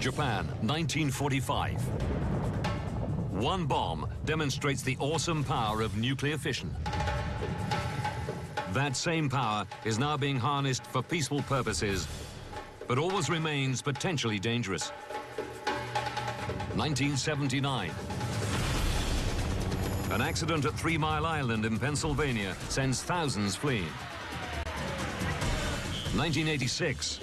Japan, 1945. One bomb demonstrates the awesome power of nuclear fission. That same power is now being harnessed for peaceful purposes, but always remains potentially dangerous. 1979. An accident at 3 Mile Island in Pennsylvania sends thousands fleeing. 1986.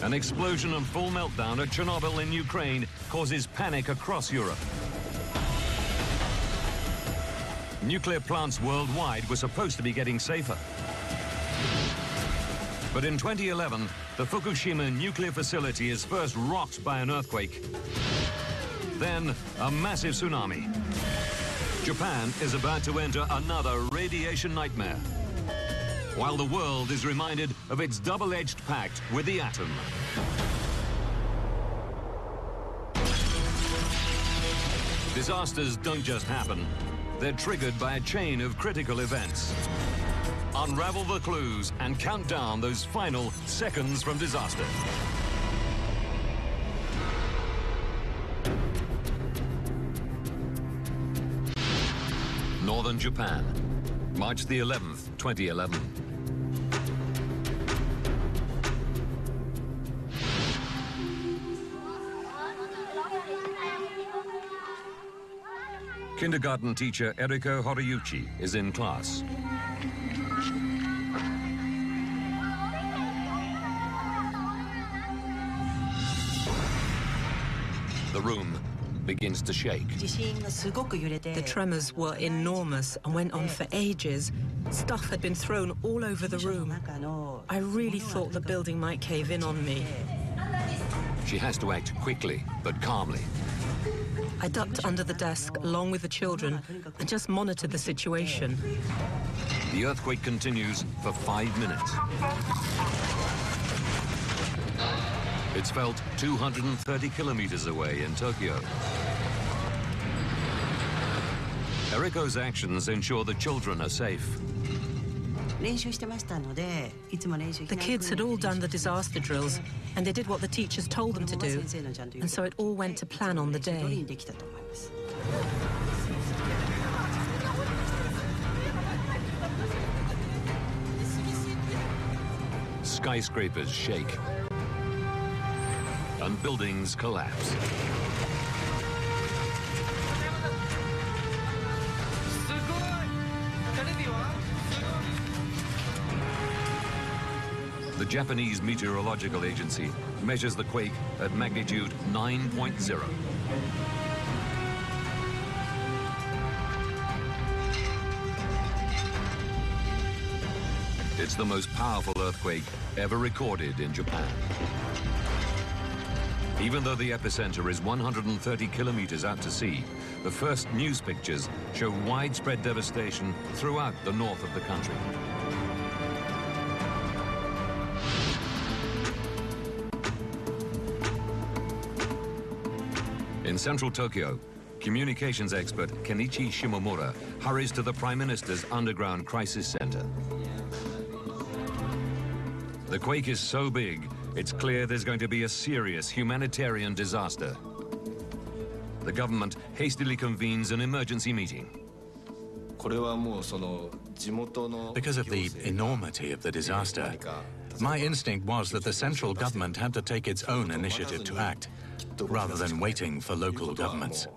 An explosion and full meltdown at Chernobyl in Ukraine causes panic across Europe. Nuclear plants worldwide were supposed to be getting safer. But in 2011, the Fukushima nuclear facility is first rocked by an earthquake. Then, a massive tsunami. Japan is about to enter another radiation nightmare, while the world is reminded of its double-edged pact with the atom. Disasters don't just happen. They're triggered by a chain of critical events. Unravel the clues and count down those final seconds from disaster. Northern Japan, March the 11th, 2011. Kindergarten teacher Eriko Horiyuchi is in class. The room begins to shake. The tremors were enormous and went on for ages. Stuff had been thrown all over the room. I really thought the building might cave in on me. She has to act quickly, but calmly. I ducked under the desk along with the children and just monitored the situation. The earthquake continues for 5 minutes. It's felt 230 kilometers away in Tokyo. Eriko's actions ensure the children are safe. The kids had all done the disaster drills, and they did what the teachers told them to do, and so it all went to plan on the day. Skyscrapers shake, and buildings collapse. The Japanese Meteorological Agency measures the quake at magnitude 9.0. It's the most powerful earthquake ever recorded in Japan. Even though the epicenter is 130 kilometers out to sea, the first news pictures show widespread devastation throughout the north of the country. In central Tokyo, communications expert Kenichi Shimomura hurries to the Prime Minister's underground crisis center. The quake is so big, it's clear there's going to be a serious humanitarian disaster. The government hastily convenes an emergency meeting. Because of the enormity of the disaster, my instinct was that the central government had to take its own initiative to act, rather than waiting for local governments.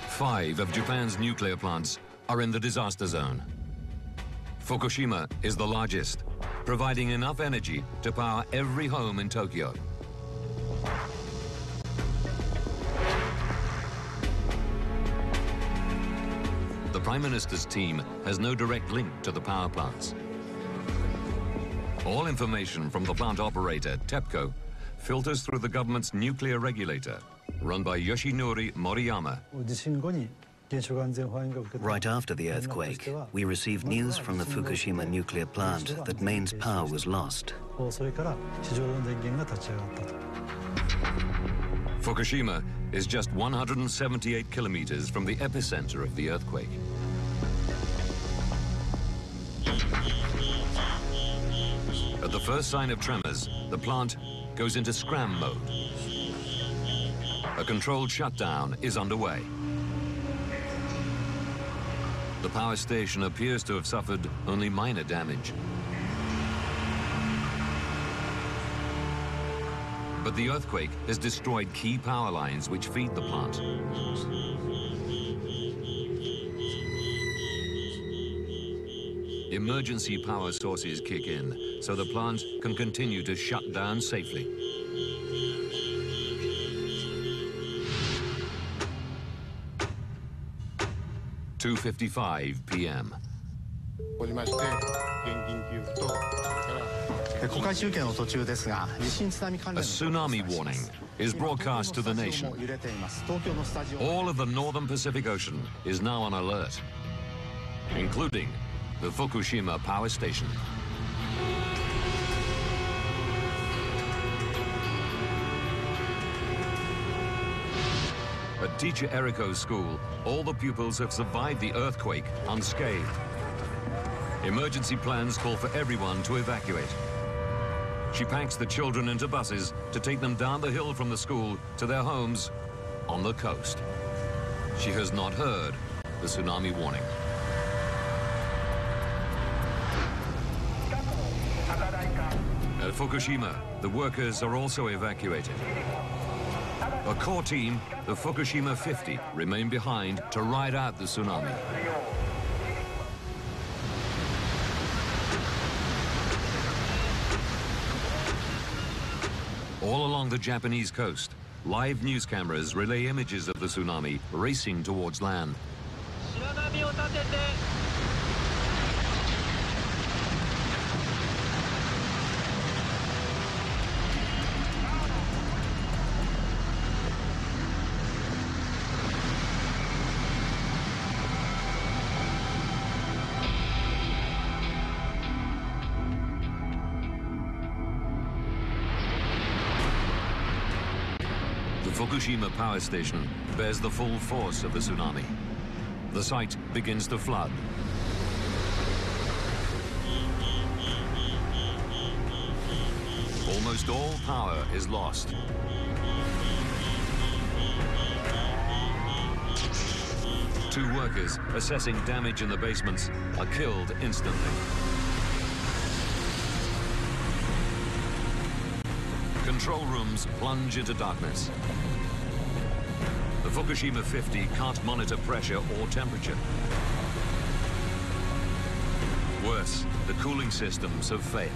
5 of Japan's nuclear plants are in the disaster zone. Fukushima is the largest, providing enough energy to power every home in Tokyo. The Prime Minister's team has no direct link to the power plants. All information from the plant operator, TEPCO, filters through the government's nuclear regulator, run by Yoshinori Moriyama. Right after the earthquake, we received news from the Fukushima nuclear plant that mains power was lost. Fukushima is just 178 kilometers from the epicenter of the earthquake. first sign of tremors, the plant goes into scram mode. A controlled shutdown is underway. The power station appears to have suffered only minor damage. But the earthquake has destroyed key power lines which feed the plant. Emergency power sources kick in, so the plant can continue to shut down safely. (2:55 p.m.) A tsunami warning is broadcast to the nation. All of the northern Pacific Ocean is now on alert, including the Fukushima power station. At Teacher Eriko's school, all the pupils have survived the earthquake unscathed. Emergency plans call for everyone to evacuate. She packs the children into buses to take them down the hill from the school to their homes on the coast. She has not heard the tsunami warning. At Fukushima, the workers are also evacuated. A core team, the Fukushima 50, remain behind to ride out the tsunami. All along the Japanese coast, live news cameras relay images of the tsunami racing towards land. The Fukushima power station bears the full force of the tsunami. The site begins to flood. Almost all power is lost. Two workers assessing damage in the basements are killed instantly. Control rooms plunge into darkness. The Fukushima 50 can't monitor pressure or temperature. Worse, the cooling systems have failed.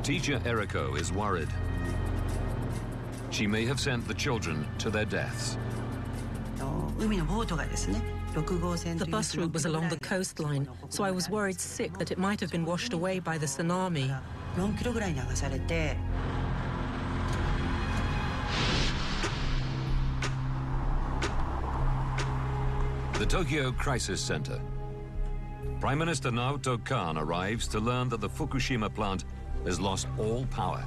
Teacher Eriko is worried. She may have sent the children to their deaths. The bus route was along the coastline, so I was worried sick that it might have been washed away by the tsunami. The Tokyo Crisis Center. Prime Minister Naoto Kan arrives to learn that the Fukushima plant has lost all power.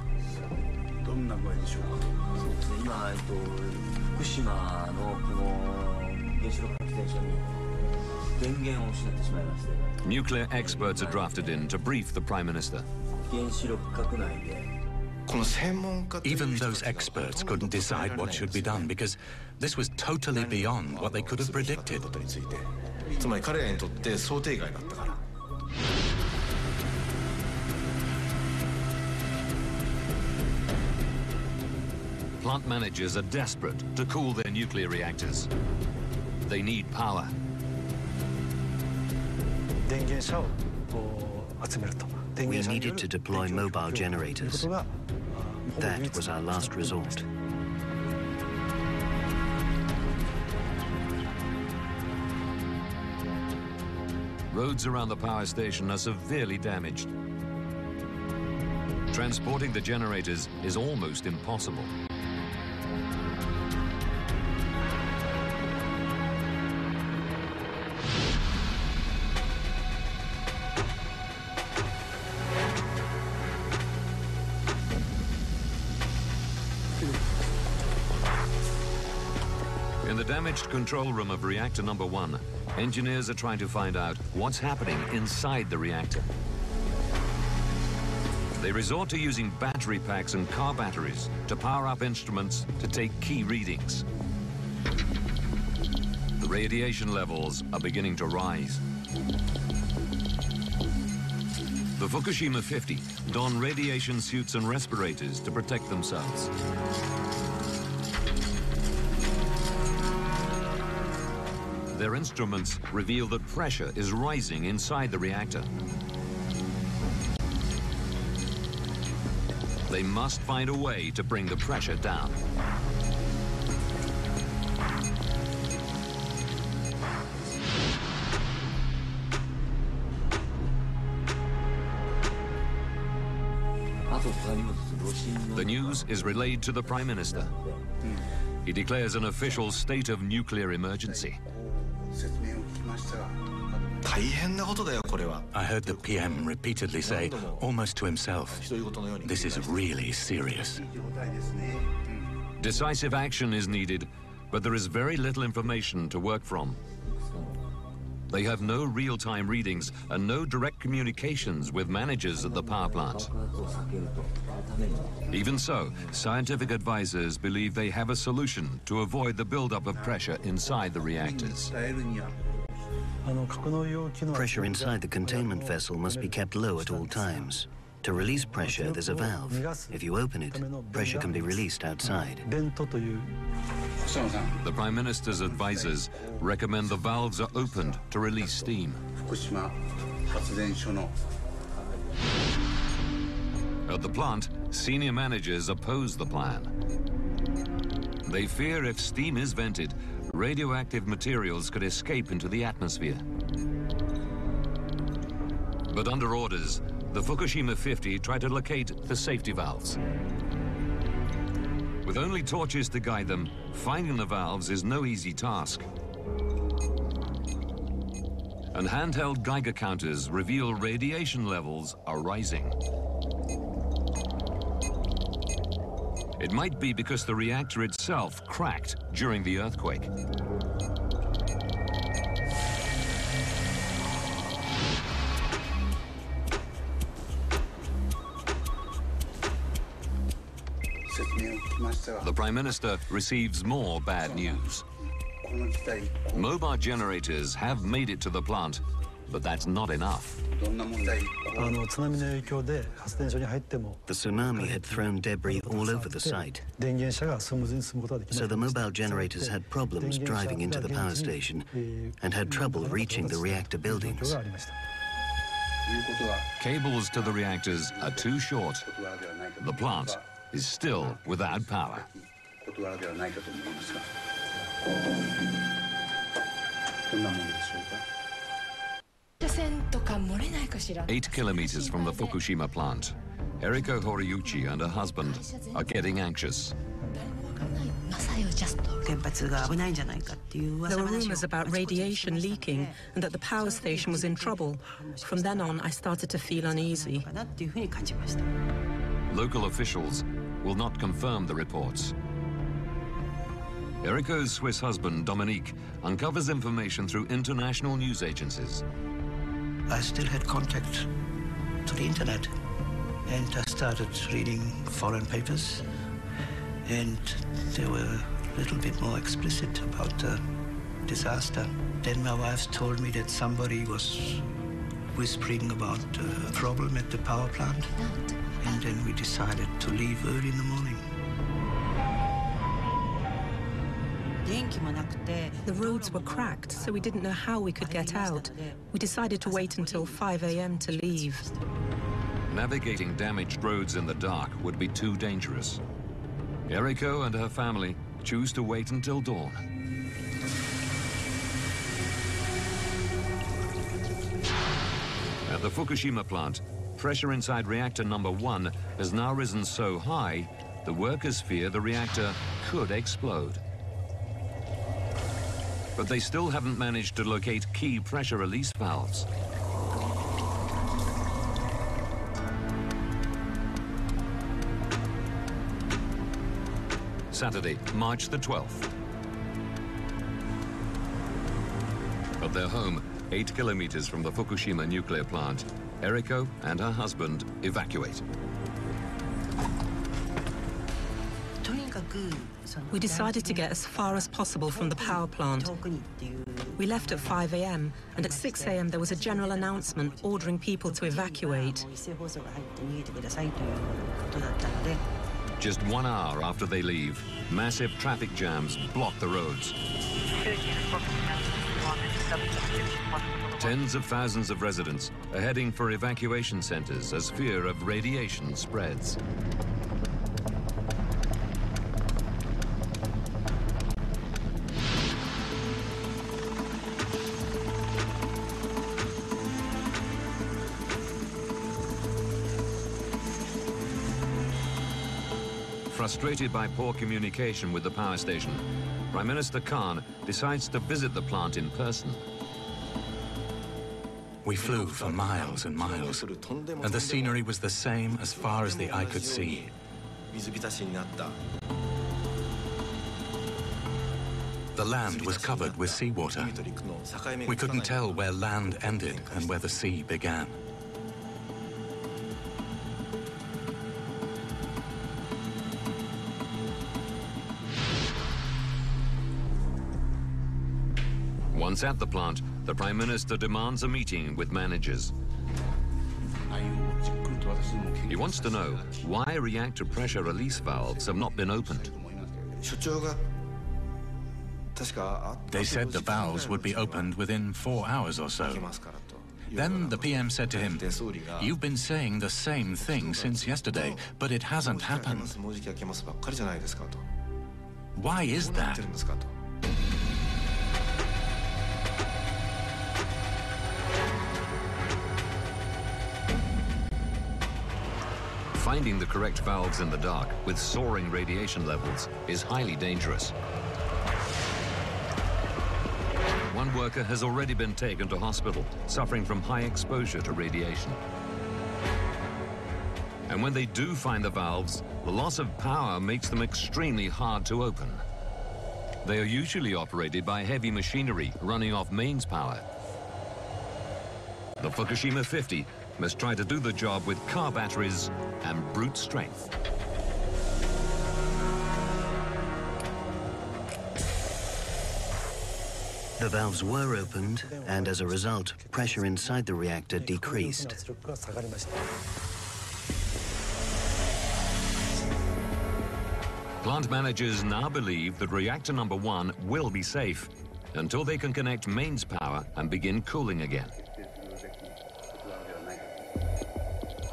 Nuclear experts are drafted in to brief the Prime Minister. Even those experts couldn't decide what should be done because this was totally beyond what they could have predicted. Plant managers are desperate to cool their nuclear reactors. They need power. We needed to deploy mobile generators. That was our last resort. Roads around the power station are severely damaged. Transporting the generators is almost impossible. In the damaged control room of reactor number 1, Engineers are trying to find out what's happening inside the reactor. They resort to using battery packs and car batteries to power up instruments to take key readings. The radiation levels are beginning to rise. The Fukushima 50 don radiation suits and respirators to protect themselves. Their instruments reveal that pressure is rising inside the reactor. They must find a way to bring the pressure down. The news is relayed to the Prime Minister. He declares an official state of nuclear emergency. I heard the PM repeatedly say, almost to himself, this is really serious. Decisive action is needed, but there is very little information to work from. They have no real-time readings and no direct communications with managers at the power plant. Even so, scientific advisors believe they have a solution to avoid the buildup of pressure inside the reactors. Pressure inside the containment vessel must be kept low at all times. To release pressure, there's a valve. If you open it, pressure can be released outside. The Prime Minister's advisors recommend the valves are opened to release steam. At the plant, senior managers oppose the plan. They fear if steam is vented, radioactive materials could escape into the atmosphere. But under orders, the Fukushima 50 try to locate the safety valves. With only torches to guide them, finding the valves is no easy task. And handheld Geiger counters reveal radiation levels are rising. It might be because the reactor itself cracked during the earthquake. The Prime Minister receives more bad news. Mobile generators have made it to the plant, but that's not enough. The tsunami had thrown debris all over the site, so the mobile generators had problems driving into the power station and had trouble reaching the reactor buildings. Cables to the reactors are too short. The plant is still without power. 8 kilometers from the Fukushima plant, Eriko Horiyuchi and her husband are getting anxious. There were rumors about radiation leaking and that the power station was in trouble. From then on, I started to feel uneasy. Local officials will not confirm the reports. Eriko's Swiss husband, Dominique, uncovers information through international news agencies. I still had contact to the internet, and I started reading foreign papers, and they were a little bit more explicit about the disaster. Then my wife told me that somebody was whispering about a problem at the power plant, and then we decided to leave early in the morning. The roads were cracked, so we didn't know how we could get out. We decided to wait until 5 a.m. to leave. Navigating damaged roads in the dark would be too dangerous. Eriko and her family choose to wait until dawn. At the Fukushima plant, pressure inside reactor number 1 has now risen so high, the workers fear the reactor could explode. But they still haven't managed to locate key pressure release valves. Saturday, March the 12th. At their home, 8 kilometers from the Fukushima nuclear plant, Eriko and her husband evacuate. We decided to get as far as possible from the power plant. We left at 5 a.m. and at 6 a.m. there was a general announcement ordering people to evacuate. Just 1 hour after they leave, massive traffic jams block the roads. Tens of thousands of residents are heading for evacuation centers as fear of radiation spreads. Frustrated by poor communication with the power station, Prime Minister Khan decides to visit the plant in person. We flew for miles and miles, and the scenery was the same as far as the eye could see. The land was covered with seawater. We couldn't tell where land ended and where the sea began. Once at the plant, the Prime Minister demands a meeting with managers. He wants to know why reactor pressure release valves have not been opened. They said the valves would be opened within 4 hours or so. Then the PM said to him, "You've been saying the same thing since yesterday, but it hasn't happened. Why is that?" Finding the correct valves in the dark with soaring radiation levels is highly dangerous. One worker has already been taken to hospital, suffering from high exposure to radiation. And when they do find the valves, the loss of power makes them extremely hard to open. They are usually operated by heavy machinery running off mains power. The Fukushima 50 must try to do the job with car batteries and brute strength. The valves were opened, and as a result, pressure inside the reactor decreased. Plant managers now believe that reactor number 1 will be safe until they can connect mains power and begin cooling again.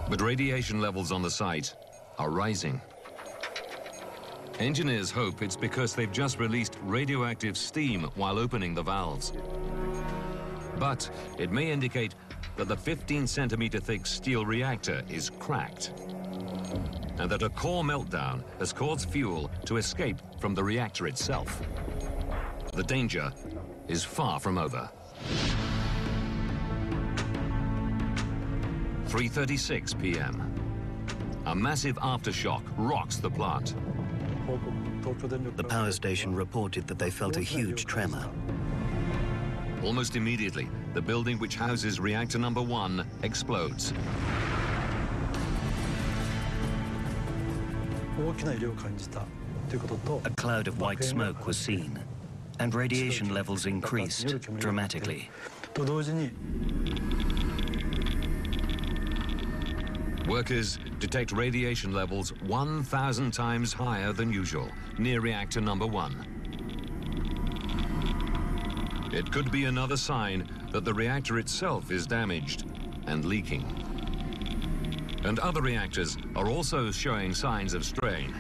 But radiation levels on the site are rising. Engineers hope it's because they've just released radioactive steam while opening the valves. But it may indicate that the 15-centimeter thick steel reactor is cracked, and that a core meltdown has caused fuel to escape from the reactor itself. The danger is far from over. 3:36 p.m. A massive aftershock rocks the plant. The power station reported that they felt a huge tremor. Almost immediately, the building which houses reactor number 1 explodes. A cloud of white smoke was seen, and radiation levels increased dramatically. Workers detect radiation levels 1,000 times higher than usual near reactor number 1. It could be another sign that the reactor itself is damaged and leaking. And other reactors are also showing signs of strain.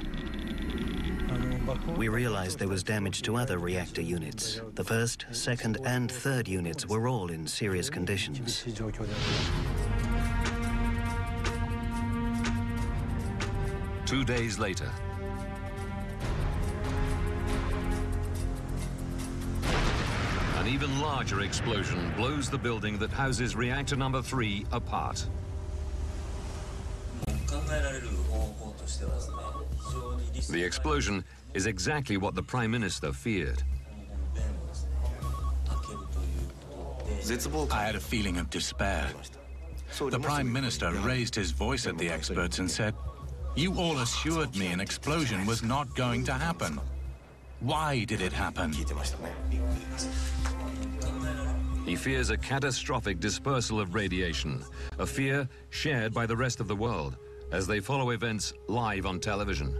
We realized there was damage to other reactor units. The first, second, and third units were all in serious conditions. 2 days later, an even larger explosion blows the building that houses reactor number 3 apart. The explosion is exactly what the Prime Minister feared. I had a feeling of despair. The Prime Minister raised his voice at the experts and said, "You all assured me an explosion was not going to happen. Why did it happen?" He fears a catastrophic dispersal of radiation, a fear shared by the rest of the world as they follow events live on television.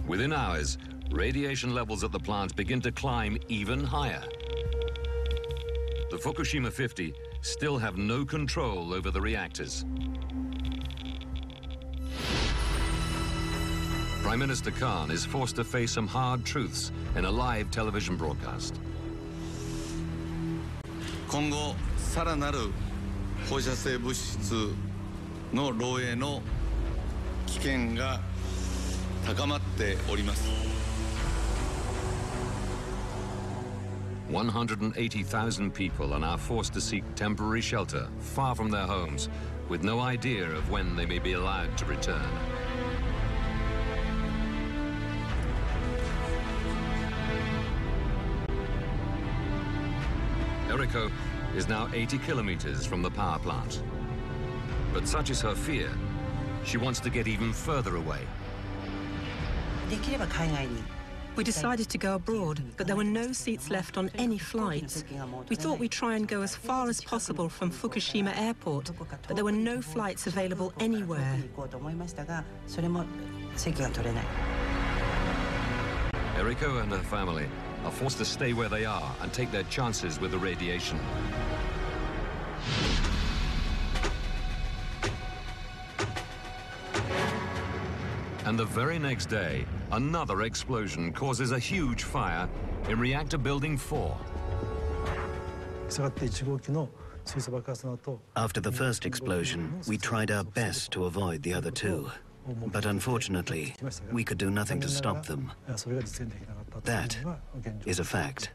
Within hours, radiation levels at the plant begin to climb even higher. The Fukushima 50 still have no control over the reactors. Prime Minister Khan is forced to face some hard truths in a live television broadcast. 今後さらなる放射性物質の漏洩の危険が高まっております。 180,000 people are now forced to seek temporary shelter far from their homes, with no idea of when they may be allowed to return. Eriko is now 80 kilometers from the power plant. But such is her fear, she wants to get even further away. We decided to go abroad, but there were no seats left on any flights. We thought we'd try and go as far as possible from Fukushima airport, but there were no flights available anywhere. Eriko and her family are forced to stay where they are and take their chances with the radiation. And the very next day, another explosion causes a huge fire in reactor building 4. After the first explosion, we tried our best to avoid the other two. But unfortunately, we could do nothing to stop them. That is a fact.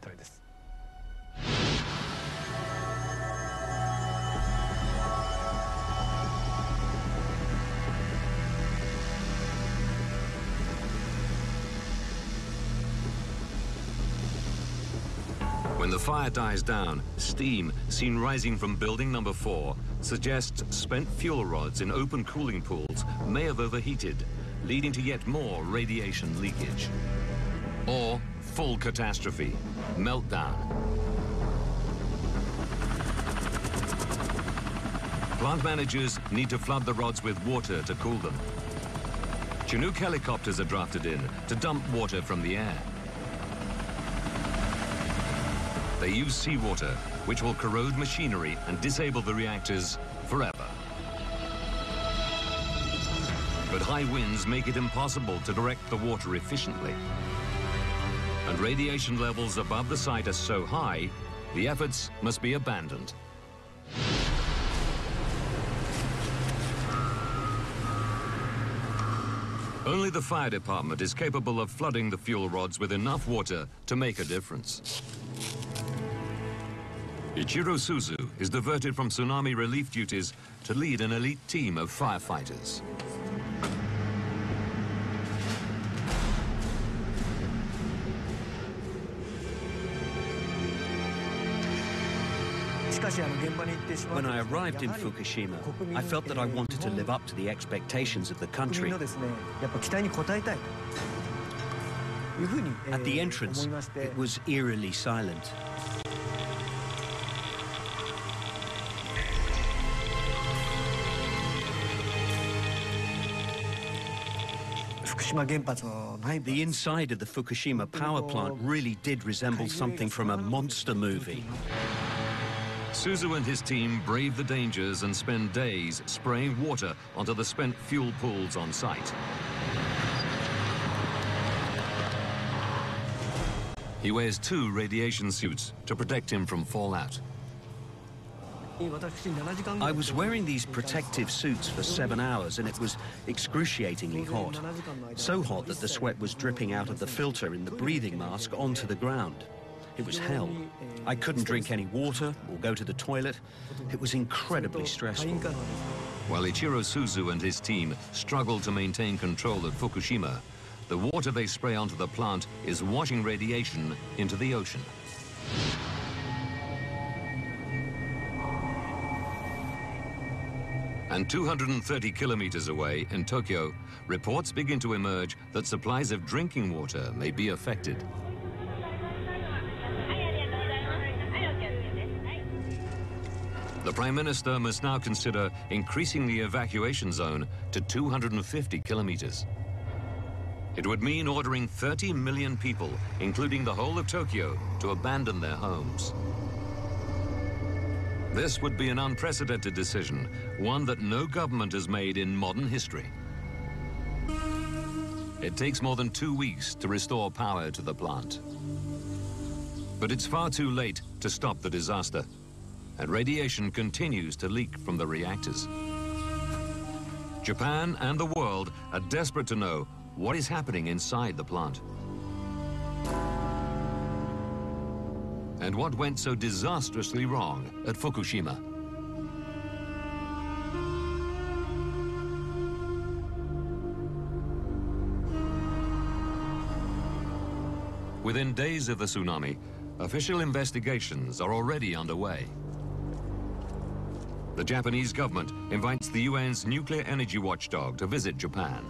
When the fire dies down, steam seen rising from building number 4 suggests spent fuel rods in open cooling pools may have overheated, leading to yet more radiation leakage. Or full catastrophe, meltdown. Plant managers need to flood the rods with water to cool them. Chinook helicopters are drafted in to dump water from the air. They use seawater, which will corrode machinery and disable the reactors forever. But high winds make it impossible to direct the water efficiently. And radiation levels above the site are so high, the efforts must be abandoned. Only the fire department is capable of flooding the fuel rods with enough water to make a difference. Ichiro Suzu is diverted from tsunami relief duties to lead an elite team of firefighters. When I arrived in Fukushima, I felt that I wanted to live up to the expectations of the country. At the entrance, it was eerily silent. The inside of the Fukushima power plant really did resemble something from a monster movie. Suzu and his team brave the dangers and spend days spraying water onto the spent fuel pools on site. He wears 2 radiation suits to protect him from fallout. I was wearing these protective suits for 7 hours and it was excruciatingly hot. So hot that the sweat was dripping out of the filter in the breathing mask onto the ground. It was hell. I couldn't drink any water or go to the toilet. It was incredibly stressful. While Ichiro Suzu and his team struggle to maintain control at Fukushima, the water they spray onto the plant is washing radiation into the ocean. And 230 kilometers away in Tokyo, reports begin to emerge that supplies of drinking water may be affected. The Prime Minister must now consider increasing the evacuation zone to 250 kilometers. It would mean ordering 30 million people, including the whole of Tokyo, to abandon their homes. This would be an unprecedented decision, one that no government has made in modern history. It takes more than 2 weeks to restore power to the plant. But it's far too late to stop the disaster, and radiation continues to leak from the reactors. Japan and the world are desperate to know what is happening inside the plant. And what went so disastrously wrong at Fukushima? Within days of the tsunami, official investigations are already underway. The Japanese government invites the UN's nuclear energy watchdog to visit Japan.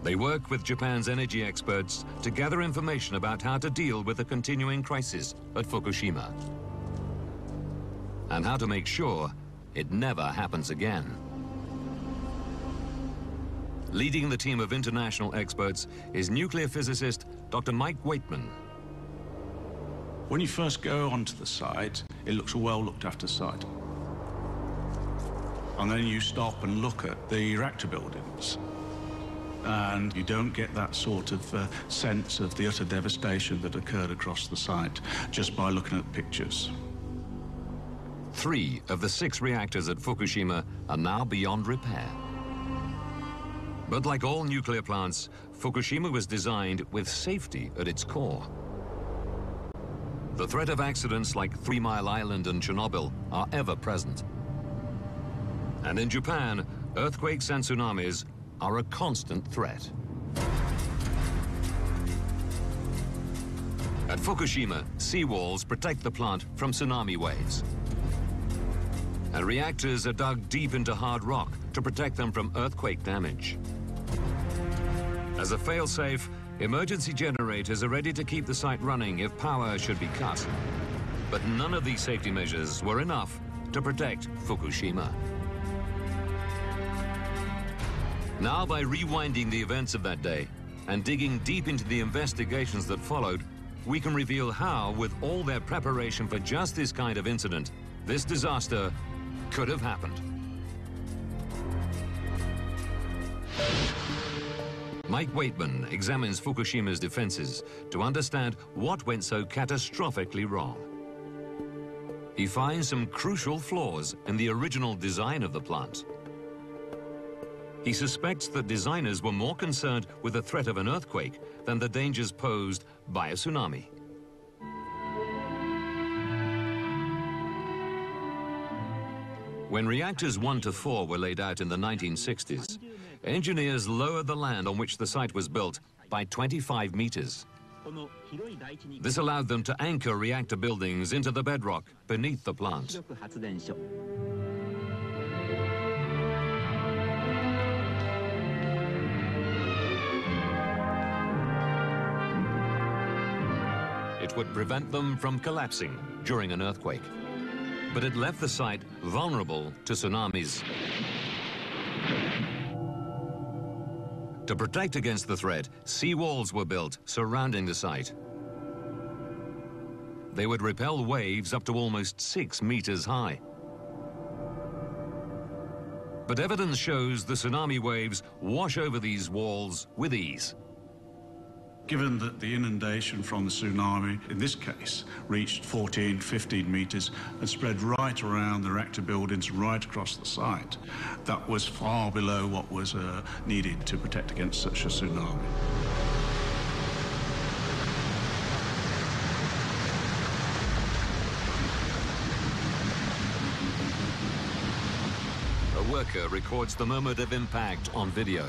They work with Japan's energy experts to gather information about how to deal with the continuing crisis at Fukushima and how to make sure it never happens again. Leading the team of international experts is nuclear physicist Dr. Mike Waitman. When you first go onto the site, it looks a well looked after site. And then you stop and look at the reactor buildings. And you don't get that sort of sense of the utter devastation that occurred across the site just by looking at pictures. 3 of the 6 reactors at Fukushima are now beyond repair. But like all nuclear plants, Fukushima was designed with safety at its core. The threat of accidents like 3 Mile Island and Chernobyl are ever present. And in Japan, earthquakes and tsunamis are a constant threat. At Fukushima, seawalls protect the plant from tsunami waves. And reactors are dug deep into hard rock to protect them from earthquake damage. As a fail-safe, emergency generators are ready to keep the site running if power should be cut. But none of these safety measures were enough to protect Fukushima. Now, by rewinding the events of that day and digging deep into the investigations that followed, we can reveal how, with all their preparation for just this kind of incident, this disaster could have happened. Mike Waitman examines Fukushima's defenses to understand what went so catastrophically wrong. He finds some crucial flaws in the original design of the plant. He suspects that designers were more concerned with the threat of an earthquake than the dangers posed by a tsunami. When reactors 1 to 4 were laid out in the 1960s, engineers lowered the land on which the site was built by 25 meters. This allowed them to anchor reactor buildings into the bedrock beneath the plant. It would prevent them from collapsing during an earthquake. But it left the site vulnerable to tsunamis. To protect against the threat, seawalls were built surrounding the site. They would repel waves up to almost 6 meters high. But evidence shows the tsunami waves wash over these walls with ease. Given that the inundation from the tsunami, in this case, reached 14, 15 meters and spread right around the reactor buildings, right across the site, that was far below what was needed to protect against such a tsunami. A worker records the moment of impact on video.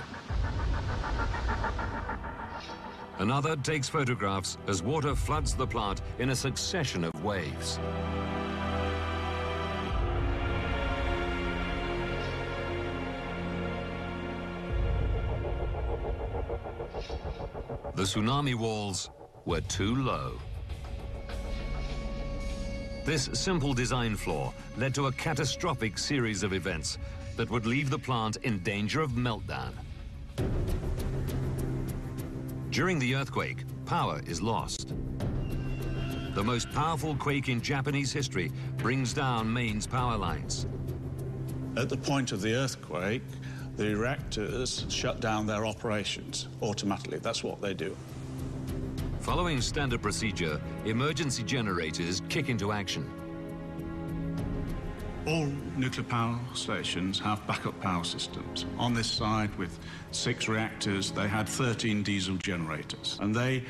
Another takes photographs as water floods the plant in a succession of waves. tsunami walls were too low. This simple design flaw led to a catastrophic series of events that would leave the plant in danger of meltdown. During the earthquake, power is lost. The most powerful quake in Japanese history brings down Maine's power lines. At the point of the earthquake, the reactors shut down their operations automatically. That's what they do. Following standard procedure, emergency generators kick into action. All nuclear power stations have backup power systems. On this side, with 6 reactors, they had 13 diesel generators, and they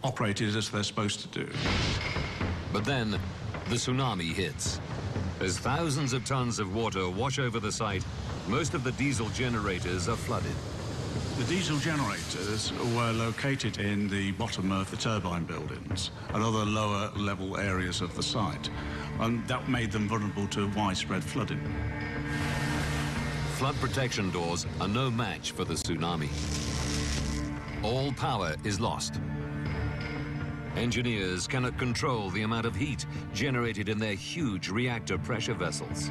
operated as they're supposed to do. But then, the tsunami hits. As thousands of tons of water wash over the site, most of the diesel generators are flooded. The diesel generators were located in the bottom of the turbine buildings and other lower level areas of the site, and that made them vulnerable to widespread flooding. Flood protection doors are no match for the tsunami. All power is lost. Engineers cannot control the amount of heat generated in their huge reactor pressure vessels.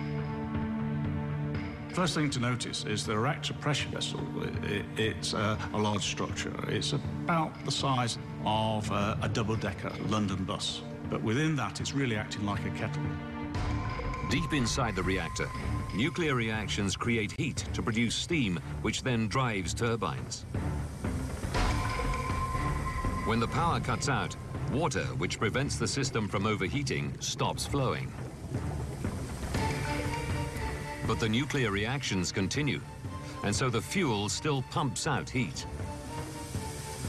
First thing to notice is the reactor pressure vessel. It's a large structure. It's about the size of a double-decker London bus. But within that, it's really acting like a kettle. Deep inside the reactor, nuclear reactions create heat to produce steam, which then drives turbines. When the power cuts out, water, which prevents the system from overheating, stops flowing. But the nuclear reactions continue, and so the fuel still pumps out heat.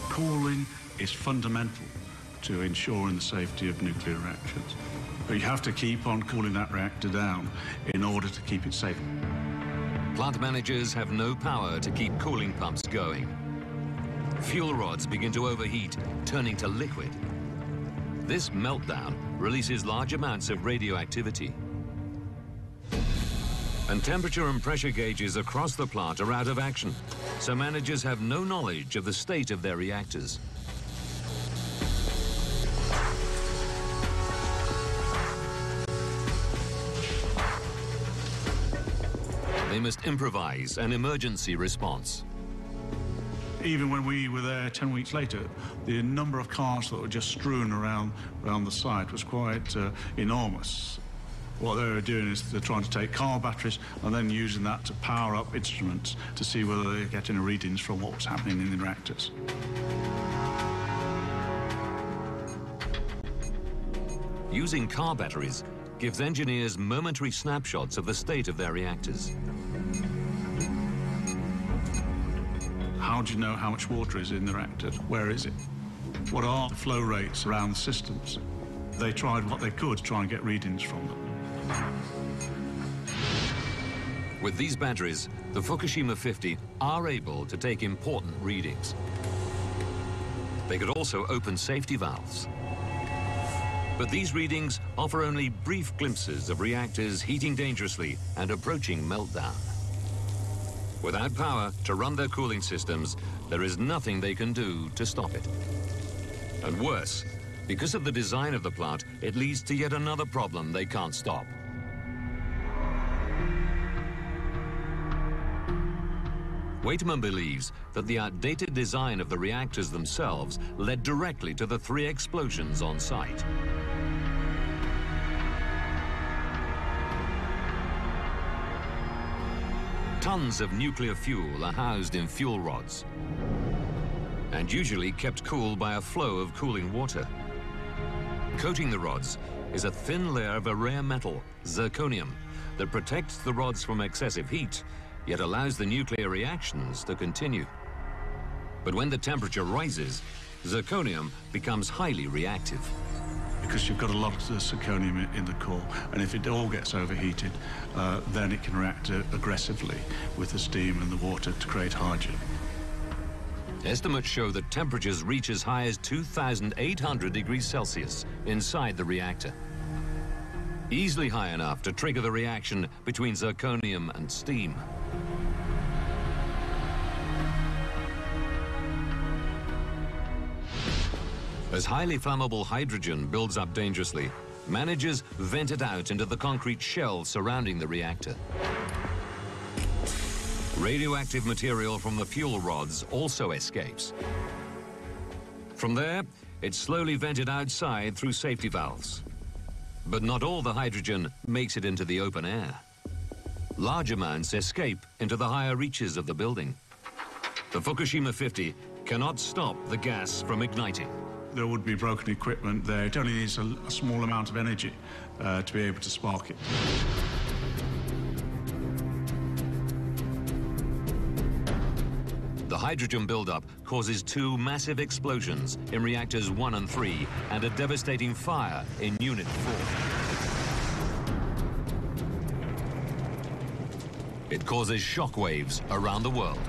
Cooling is fundamental to ensuring the safety of nuclear reactors. But you have to keep on cooling that reactor down in order to keep it safe. Plant managers have no power to keep cooling pumps going. Fuel rods begin to overheat, turning to liquid. This meltdown releases large amounts of radioactivity. And temperature and pressure gauges across the plant are out of action, so managers have no knowledge of the state of their reactors. They must improvise an emergency response. Even when we were there 10 weeks later, the number of cars that were just strewn around the site was quite enormous. What they were doing is they're trying to take car batteries and then using that to power up instruments to see whether they're getting readings from what was happening in the reactors. Using car batteries gives engineers momentary snapshots of the state of their reactors. How do you know how much water is in the reactor? Where is it? What are the flow rates around the systems? They tried what they could to try and get readings from them. With these batteries, the Fukushima 50 are able to take important readings. They could also open safety valves. But these readings offer only brief glimpses of reactors heating dangerously and approaching meltdown. Without power to run their cooling systems, there is nothing they can do to stop it. And worse, because of the design of the plant, it leads to yet another problem they can't stop. Waitman believes that the outdated design of the reactors themselves led directly to the 3 explosions on site. Tons of nuclear fuel are housed in fuel rods and usually kept cool by a flow of cooling water. Coating the rods is a thin layer of a rare metal, zirconium, that protects the rods from excessive heat, yet allows the nuclear reactions to continue. But when the temperature rises, zirconium becomes highly reactive. Because you've got a lot of zirconium in the core, and if it all gets overheated, then it can react aggressively with the steam and the water to create hydrogen. Estimates show that temperatures reach as high as 2,800 degrees Celsius inside the reactor. Easily high enough to trigger the reaction between zirconium and steam. As highly flammable hydrogen builds up dangerously, managers vent it out into the concrete shell surrounding the reactor. Radioactive material from the fuel rods also escapes. From there, it's slowly vented outside through safety valves. But not all the hydrogen makes it into the open air. Large amounts escape into the higher reaches of the building. The Fukushima 50 cannot stop the gas from igniting. There would be broken equipment there. It only needs a small amount of energy to be able to spark it. The hydrogen buildup causes two massive explosions in reactors 1 and 3 and a devastating fire in Unit 4. It causes shockwaves around the world.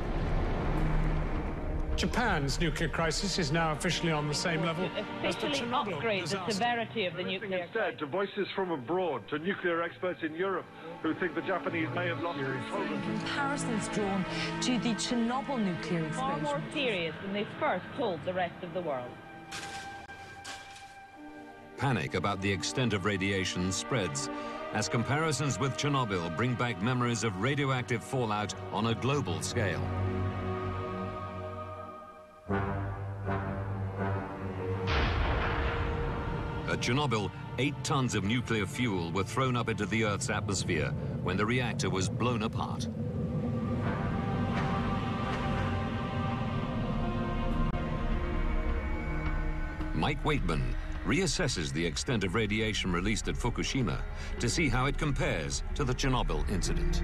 Japan's nuclear crisis is now officially on the same level as the Chernobyl upgrade disaster. the severity of the nuclear instead to voices from abroad, to nuclear experts in Europe who think the Japanese may have lost control. Comparisons drawn to the Chernobyl nuclear explosion. Far more serious than they first told the rest of the world. Panic about the extent of radiation spreads as comparisons with Chernobyl bring back memories of radioactive fallout on a global scale. At Chernobyl, 8 tons of nuclear fuel were thrown up into the Earth's atmosphere when the reactor was blown apart. Mike Waitman reassesses the extent of radiation released at Fukushima to see how it compares to the Chernobyl incident.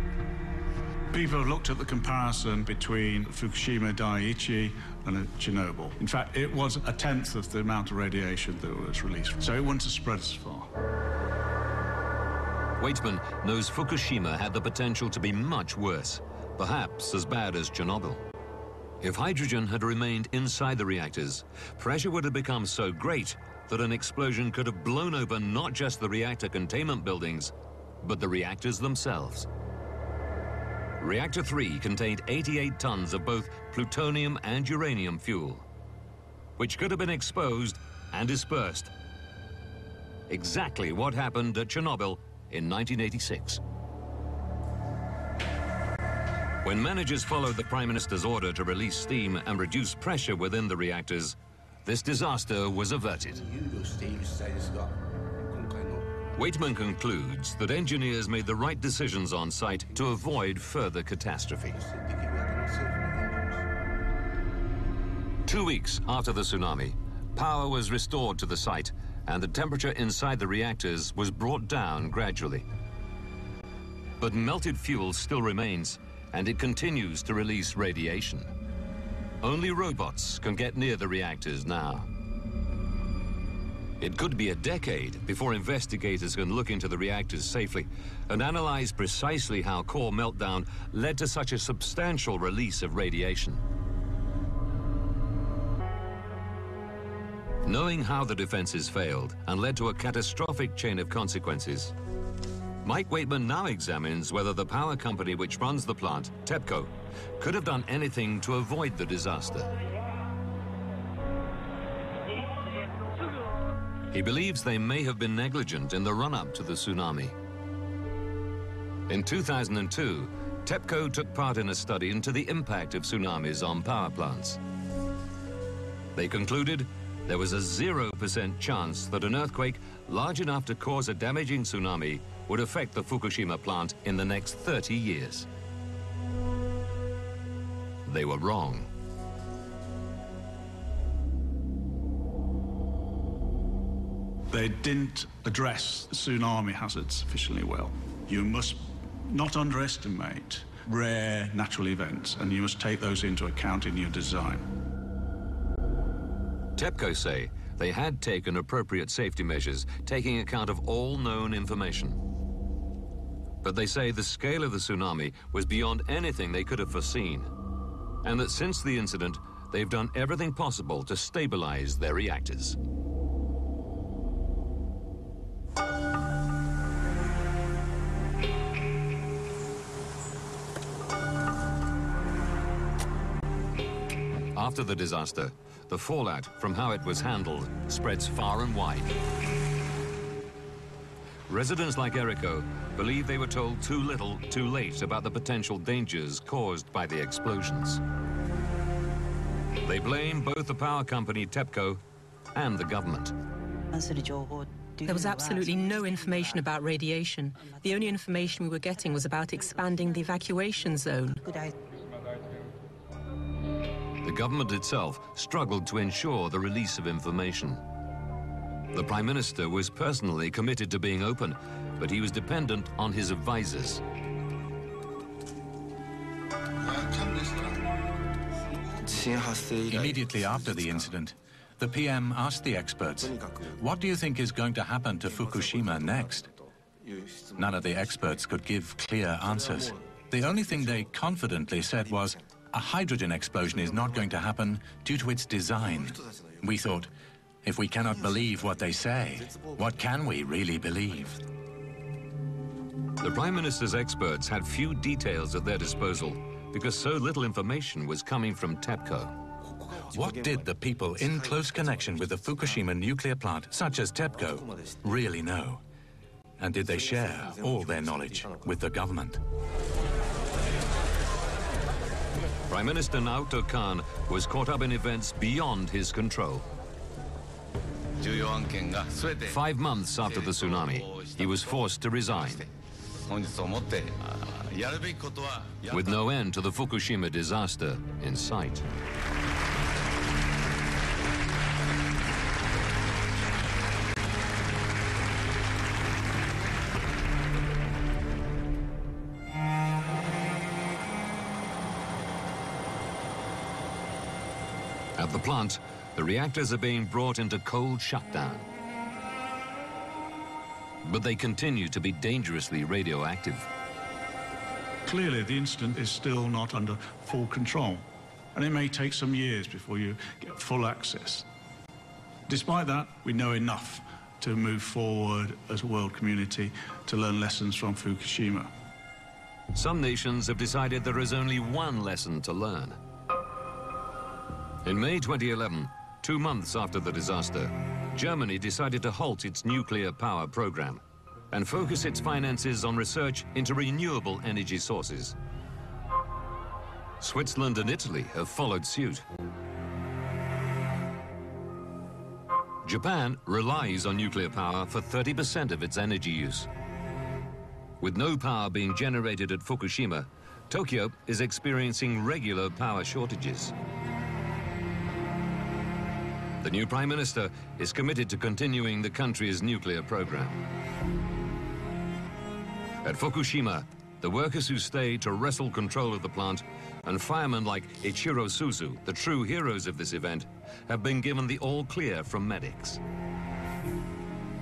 People have looked at the comparison between Fukushima Daiichi and Chernobyl. In fact, it was a tenth of the amount of radiation that was released, so it wouldn't have spread as far. Waitman knows Fukushima had the potential to be much worse, perhaps as bad as Chernobyl. If hydrogen had remained inside the reactors, pressure would have become so great that an explosion could have blown open not just the reactor containment buildings, but the reactors themselves. Reactor 3 contained 88 tons of both plutonium and uranium fuel, which could have been exposed and dispersed. Exactly what happened at Chernobyl in 1986. When managers followed the Prime Minister's order to release steam and reduce pressure within the reactors, this disaster was averted. Waitman concludes that engineers made the right decisions on site to avoid further catastrophe. 2 weeks after the tsunami, power was restored to the site and the temperature inside the reactors was brought down gradually. But melted fuel still remains and it continues to release radiation. Only robots can get near the reactors now. It could be a decade before investigators can look into the reactors safely and analyze precisely how core meltdown led to such a substantial release of radiation. Knowing how the defenses failed and led to a catastrophic chain of consequences, Mike Waitman now examines whether the power company which runs the plant, TEPCO, could have done anything to avoid the disaster. He believes they may have been negligent in the run-up to the tsunami. In 2002, TEPCO took part in a study into the impact of tsunamis on power plants. They concluded there was a 0% chance that an earthquake large enough to cause a damaging tsunami would affect the Fukushima plant in the next 30 years. They were wrong. They didn't address tsunami hazards sufficiently well. You must not underestimate rare natural events, and you must take those into account in your design. TEPCO say they had taken appropriate safety measures, taking account of all known information. But they say the scale of the tsunami was beyond anything they could have foreseen, and that since the incident, they've done everything possible to stabilize their reactors. After the disaster, the fallout from how it was handled spreads far and wide. Residents like Eriko believe they were told too little, too late about the potential dangers caused by the explosions. They blame both the power company TEPCO and the government. There was absolutely no information about radiation. The only information we were getting was about expanding the evacuation zone. The government itself struggled to ensure the release of information. The Prime Minister was personally committed to being open, but he was dependent on his advisors. Immediately after the incident, the PM asked the experts, "What do you think is going to happen to Fukushima next?" None of the experts could give clear answers. The only thing they confidently said was, a hydrogen explosion is not going to happen due to its design. We thought, if we cannot believe what they say, what can we really believe? The Prime Minister's experts had few details at their disposal because so little information was coming from TEPCO. What did the people in close connection with the Fukushima nuclear plant, such as TEPCO, really know? And did they share all their knowledge with the government? Prime Minister Naoto Kan was caught up in events beyond his control. 5 months after the tsunami, he was forced to resign, with no end to the Fukushima disaster in sight. At the plant, the reactors are being brought into cold shutdown. But they continue to be dangerously radioactive. Clearly, the incident is still not under full control, and it may take some years before you get full access. Despite that, we know enough to move forward as a world community to learn lessons from Fukushima. Some nations have decided there is only one lesson to learn. In May 2011, 2 months after the disaster, Germany decided to halt its nuclear power program and focus its finances on research into renewable energy sources. Switzerland and Italy have followed suit. Japan relies on nuclear power for 30% of its energy use. With no power being generated at Fukushima, Tokyo is experiencing regular power shortages. The new Prime Minister is committed to continuing the country's nuclear program. At Fukushima, the workers who stayed to wrestle control of the plant and firemen like Ichiro Suzu, the true heroes of this event, have been given the all-clear from medics.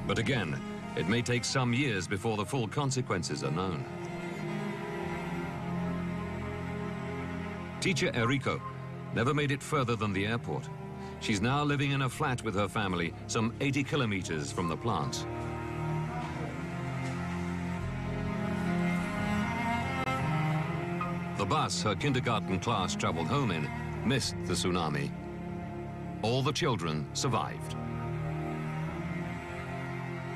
But again, it may take some years before the full consequences are known. Teacher Eriko never made it further than the airport. She's now living in a flat with her family, some 80 kilometers from the plant. The bus her kindergarten class traveled home in missed the tsunami. All the children survived.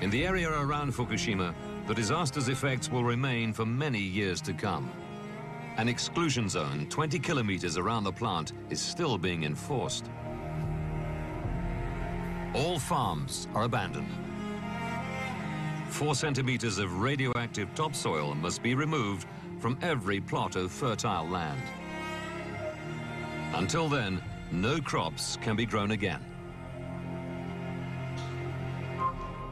In the area around Fukushima, the disaster's effects will remain for many years to come. An exclusion zone 20 kilometers around the plant is still being enforced. All farms are abandoned. 4 centimeters of radioactive topsoil must be removed from every plot of fertile land. Until then, no crops can be grown again.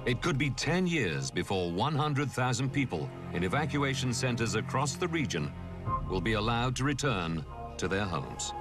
It could be 10 years before 100,000 people in evacuation centers across the region will be allowed to return to their homes.